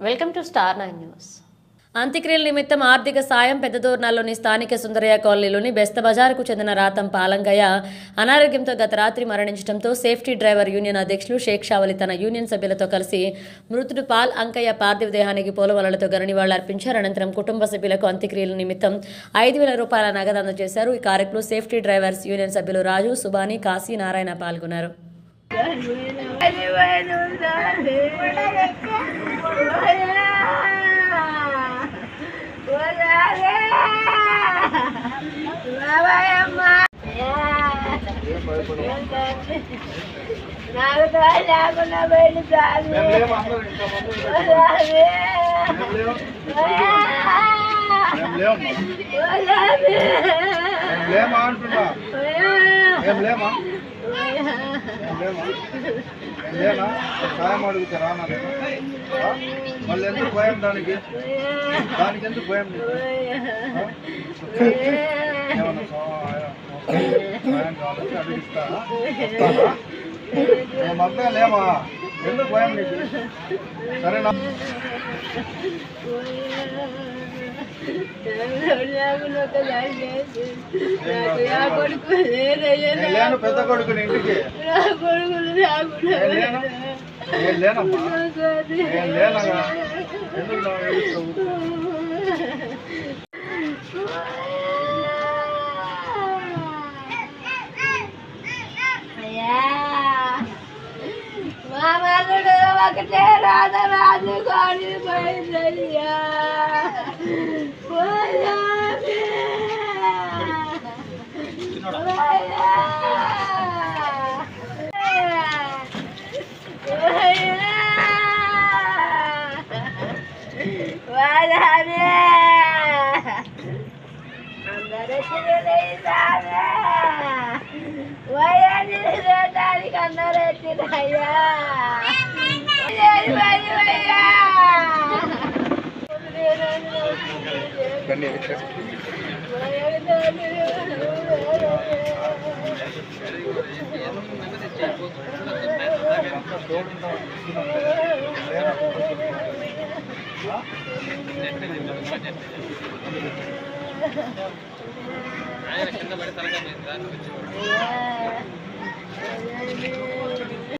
Welcome to Star 9 News. అంత్యక్రియల నిమిత్తం ఆర్థిక సాయం పెద్దదోర్నాల్లోని స్థానిక సుందరయ్య కాలనీలోని బెస్త బజారుకు చెందిన రాతం పాలంగయ్య అనారోగ్యంతో గత రాత్రి మరణించడంతో సేఫ్టీ డ్రైవర్ యూనియన్ అధ్యక్షులు షేక్ షావలి తన యూనియన్ సభ్యులతో కలిసి మృతుడు పాల్ అంకయ్య పార్థివ దేహానికి పూలవలలతో ఘన నివాళులర్పించారు. అనంతరం కుటుంబ సభ్యులకు అంత్యక్రియల నిమిత్తం 5,000 రూపాయల నగదు అందజేశారు. ఈ కార్యక్రమంలో సేఫ్టీ డ్రైవర్స్ యూనియన్ సభ్యులు రాజు, సుబాని, కాశీ, నారాయణ పాల్గొన్నారు. సాయం అడుగుతారా మళ్ళీ ఎందుకు భయం? దానికి ఎందుకు భయం? ఏమన్నా సాయం కావాలంటే అడిగిస్తా మధ్య లేమా? ఎందుకు భయం నీకు? సరేనా? లేను పెద్ద కొడుకుని ఇంటికి లేనమ్మా, లేనగా ఎందుకు మామూలు ఒకటే రాజు కాడి పోయిందయ్యా. వయానికి అందరూ వచ్చినాయ్యా.